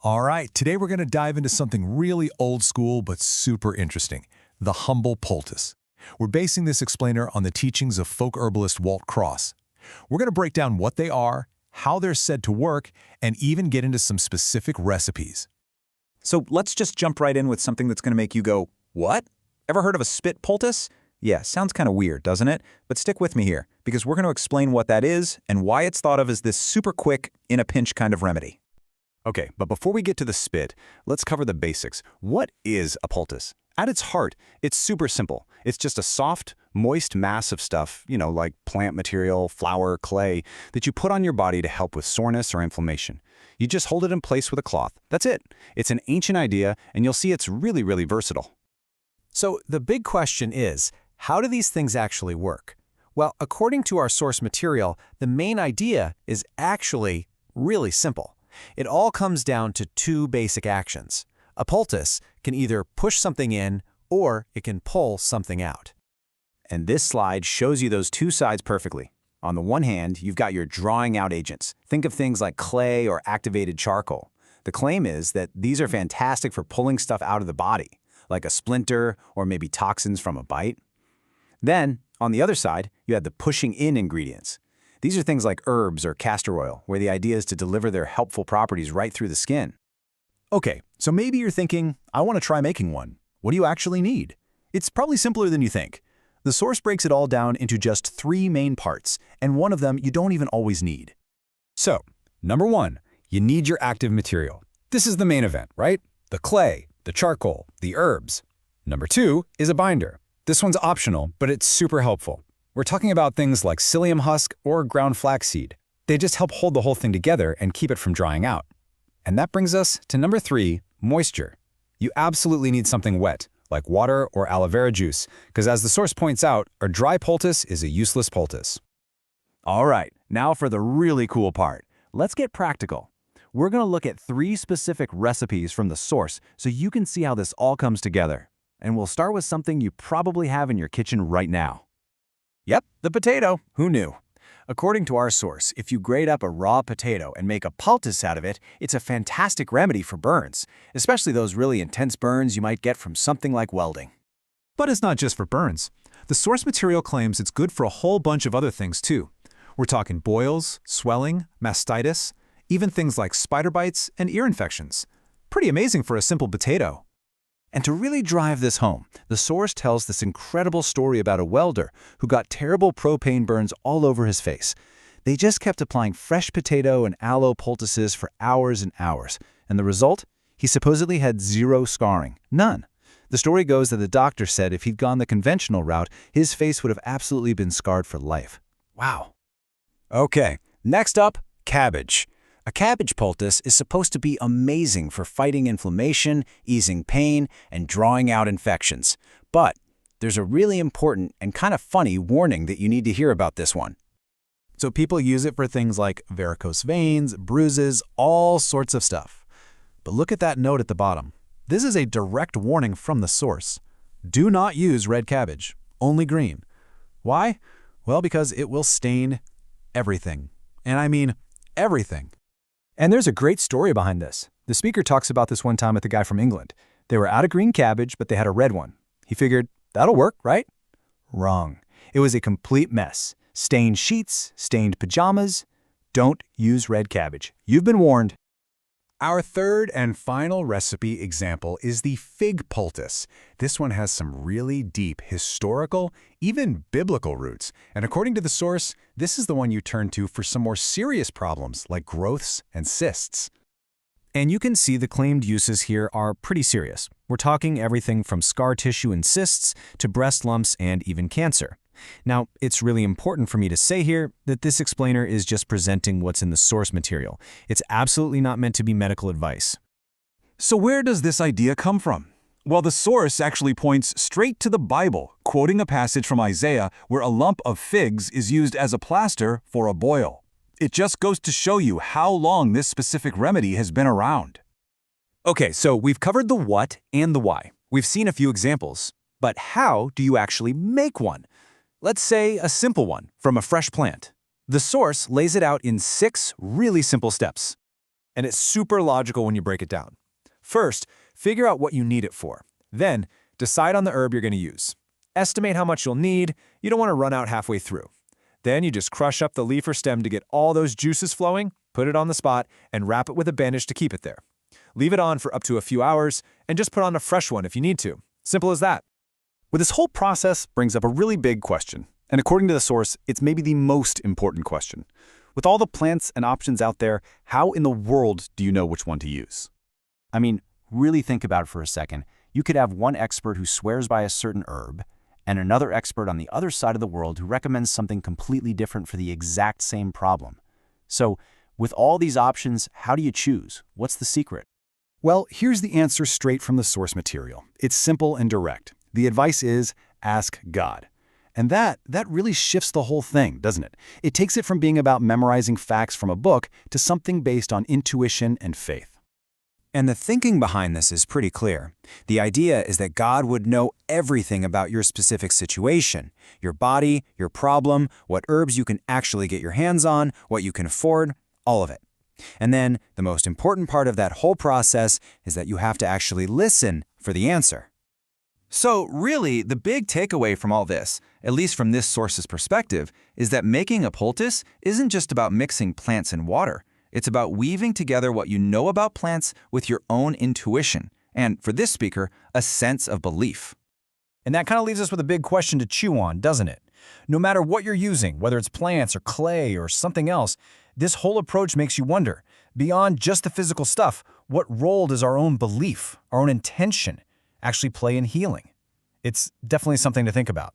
All right, today we're going to dive into something really old school but super interesting, the humble poultice. We're basing this explainer on the teachings of folk herbalist Walt. We're going to break down what they are, how they're said to work, and even get into some specific recipes. So let's just jump right in with something that's going to make you go, what? Ever heard of a spit poultice? Yeah, sounds kind of weird, doesn't it? But stick with me here, because we're going to explain what that is and why it's thought of as this super quick, in-a-pinch kind of remedy. Okay, but before we get to the spit, let's cover the basics. What is a poultice? At its heart, it's super simple. It's just a soft, moist mass of stuff, like plant material, flour, clay, that you put on your body to help with soreness or inflammation. You just hold it in place with a cloth. That's it. It's an ancient idea, and you'll see it's really, really versatile. So the big question is, how do these things actually work? Well, according to our source material, the main idea is actually really simple. It all comes down to two basic actions. A poultice can either push something in or it can pull something out. And this slide shows you those two sides perfectly. On the one hand, you've got your drawing out agents. Think of things like clay or activated charcoal. The claim is that these are fantastic for pulling stuff out of the body, like a splinter or maybe toxins from a bite. Then, on the other side, you have the pushing in ingredients. These are things like herbs or castor oil, where the idea is to deliver their helpful properties right through the skin. Okay, so maybe you're thinking, I want to try making one. What do you actually need? It's probably simpler than you think. The source breaks it all down into just 3 main parts, and one of them you don't even always need. So, number 1, you need your active material. This is the main event, right? The clay, the charcoal, the herbs. Number 2 is a binder. This one's optional, but it's super helpful. We're talking about things like psyllium husk or ground flaxseed. They just help hold the whole thing together and keep it from drying out. And that brings us to number 3, moisture. You absolutely need something wet, like water or aloe vera juice, because as the source points out, a dry poultice is a useless poultice. All right, now for the really cool part. Let's get practical. We're going to look at 3 specific recipes from the source so you can see how this all comes together. And we'll start with something you probably have in your kitchen right now. Yep, the potato. Who knew? According to our source, if you grate up a raw potato and make a poultice out of it, it's a fantastic remedy for burns, especially those really intense burns you might get from something like welding. But it's not just for burns. The source material claims it's good for a whole bunch of other things too. We're talking boils, swelling, mastitis, even things like spider bites and ear infections. Pretty amazing for a simple potato. And to really drive this home, the source tells this incredible story about a welder who got terrible propane burns all over his face. They just kept applying fresh potato and aloe poultices for hours and hours. And the result? He supposedly had 0 scarring. None. The story goes that the doctor said if he'd gone the conventional route, his face would have absolutely been scarred for life. Wow. Okay, next up, cabbage. A cabbage poultice is supposed to be amazing for fighting inflammation, easing pain, and drawing out infections. But there's a really important and kind of funny warning that you need to hear about this one. So people use it for things like varicose veins, bruises, all sorts of stuff. But look at that note at the bottom. This is a direct warning from the source. Do not use red cabbage, only green. Why? Well, because it will stain everything. And I mean everything. And there's a great story behind this. The speaker talks about this one time with a guy from England. They were out of green cabbage, but they had a red one. He figured, that'll work, right? Wrong. It was a complete mess. Stained sheets, stained pajamas. Don't use red cabbage. You've been warned. Our third and final recipe example is the fig poultice. This one has some really deep historical, even biblical roots. And according to the source, this is the one you turn to for some more serious problems like growths and cysts. And you can see the claimed uses here are pretty serious. We're talking everything from scar tissue and cysts to breast lumps and even cancer. Now, it's really important for me to say here that this explainer is just presenting what's in the source material. It's absolutely not meant to be medical advice. So where does this idea come from? Well, the source actually points straight to the Bible, quoting a passage from Isaiah where a lump of figs is used as a plaster for a boil. It just goes to show you how long this specific remedy has been around. Okay, so we've covered the what and the why. We've seen a few examples. But how do you actually make one? Let's say a simple one from a fresh plant. The source lays it out in 6 really simple steps. And it's super logical when you break it down. First, figure out what you need it for. Then, decide on the herb you're going to use. Estimate how much you'll need. You don't want to run out halfway through. Then you just crush up the leaf or stem to get all those juices flowing, put it on the spot, and wrap it with a bandage to keep it there. Leave it on for up to a few hours, and just put on a fresh one if you need to. Simple as that. Well, this whole process brings up a really big question, and according to the source, it's maybe the most important question. With all the plants and options out there, how in the world do you know which one to use? I mean, really think about it for a second. You could have one expert who swears by a certain herb, and another expert on the other side of the world who recommends something completely different for the exact same problem. So, with all these options, how do you choose? What's the secret? Well, here's the answer straight from the source material. It's simple and direct. The advice is, ask God. And that really shifts the whole thing, doesn't it? It takes it from being about memorizing facts from a book to something based on intuition and faith. And the thinking behind this is pretty clear. The idea is that God would know everything about your specific situation, your body, your problem, what herbs you can actually get your hands on, what you can afford, all of it. And then the most important part of that whole process is that you have to actually listen for the answer. So really, the big takeaway from all this, at least from this source's perspective, is that making a poultice isn't just about mixing plants and water. It's about weaving together what you know about plants with your own intuition, and for this speaker, a sense of belief. And that kind of leaves us with a big question to chew on, doesn't it? No matter what you're using, whether it's plants or clay or something else, this whole approach makes you wonder, beyond just the physical stuff, what role does our own belief, our own intention, actually play in healing? It's definitely something to think about.